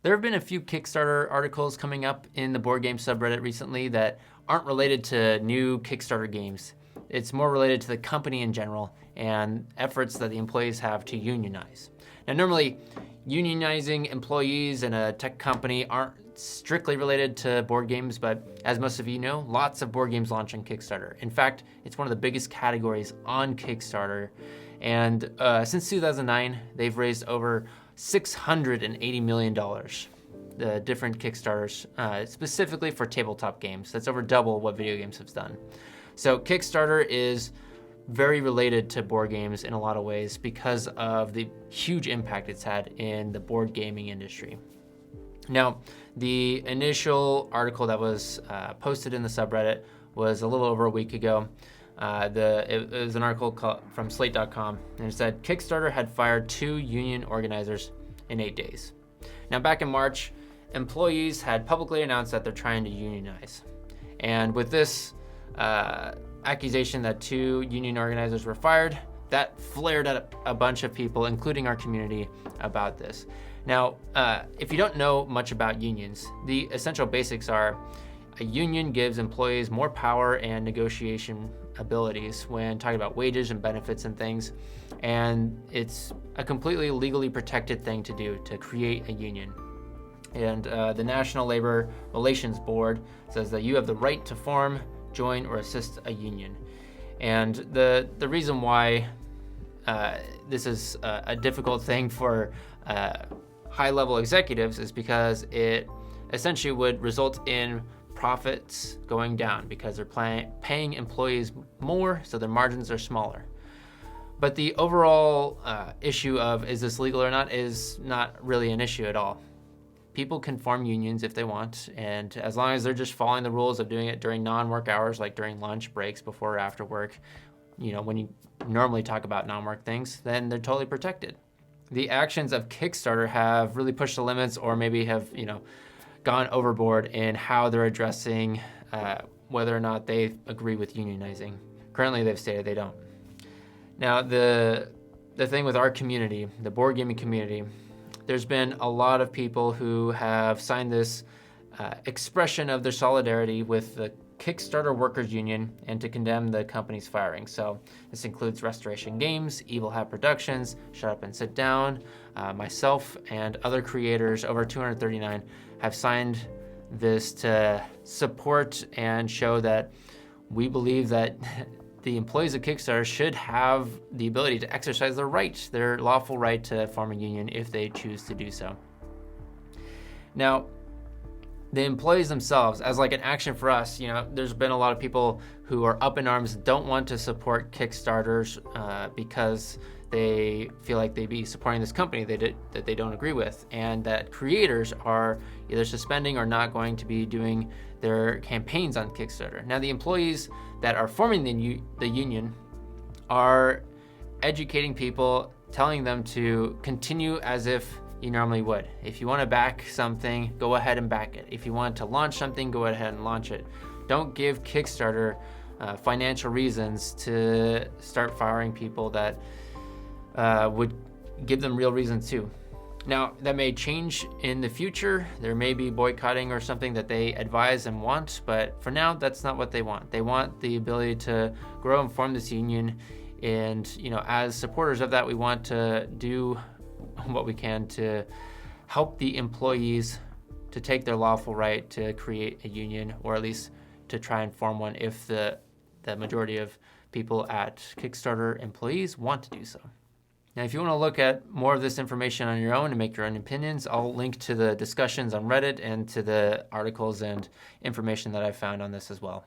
There have been a few Kickstarter articles coming up in the board game subreddit recently that aren't related to new Kickstarter games. It's more related to the company in general and efforts that the employees have to unionize. Now, normally, unionizing employees in a tech company aren't strictly related to board games, but as most of you know, lots of board games launch on Kickstarter. In fact, it's one of the biggest categories on Kickstarter. And since 2009, they've raised over $680 million. The different Kickstarters, specifically for tabletop games. That's over double what video games have done. So Kickstarter is very related to board games in a lot of ways because of the huge impact it's had in the board gaming industry. Now, the initial article that was posted in the subreddit was a little over a week ago. It was an article from Slate.com, and it said Kickstarter had fired 2 union organizers in 8 days. Now, back in March, employees had publicly announced that they're trying to unionize. And with this accusation that 2 union organizers were fired, that flared up a bunch of people, including our community, about this. Now, if you don't know much about unions, the essential basics are a union gives employees more power and negotiation abilities when talking about wages and benefits and things. And it's a completely legally protected thing to do, to create a union. And the National Labor Relations Board says that you have the right to form, join, or assist a union. And the reason why this is a difficult thing for high-level executives is because it essentially would result in profits going down because they're paying employees more, so their margins are smaller. But the overall issue of is this legal or not is not really an issue at all. People can form unions if they want, and as long as they're just following the rules of doing it during non-work hours, like during lunch breaks, before or after work, when you normally talk about non-work things, then they're totally protected. The actions of Kickstarter have really pushed the limits, or maybe have, gone overboard in how they're addressing whether or not they agree with unionizing. Currently, they've stated they don't. Now, the thing with our community, the board gaming community, there's been a lot of people who have signed this expression of their solidarity with the Kickstarter Workers Union and to condemn the company's firing. So this includes Restoration Games, Evil Hat Productions, Shut Up and Sit Down, myself, and other creators, over 239, have signed this to support and show that we believe that the employees of Kickstarter should have the ability to exercise their lawful right to form a union if they choose to do so. Now, the employees themselves, as like an action for us, there's been a lot of people who are up in arms, don't want to support Kickstarters because they feel like they'd be supporting this company that they don't agree with, and that creators are either suspending or not going to be doing their campaigns on Kickstarter. Now, the employees that are forming the union are educating people, telling them to continue as if you normally would. If you want to back something, go ahead and back it. If you want to launch something, go ahead and launch it. Don't give Kickstarter financial reasons to start firing people that would give them real reasons too. Now, that may change in the future. There may be boycotting or something that they advise and want, but for now, that's not what they want. They want the ability to grow and form this union. And, as supporters of that, we want to do what we can to help the employees to take their lawful right to create a union, or at least to try and form one if the majority of people at Kickstarter employees want to do so. Now, if you want to look at more of this information on your own and make your own opinions, I'll link to the discussions on Reddit and to the articles and information that I found on this as well.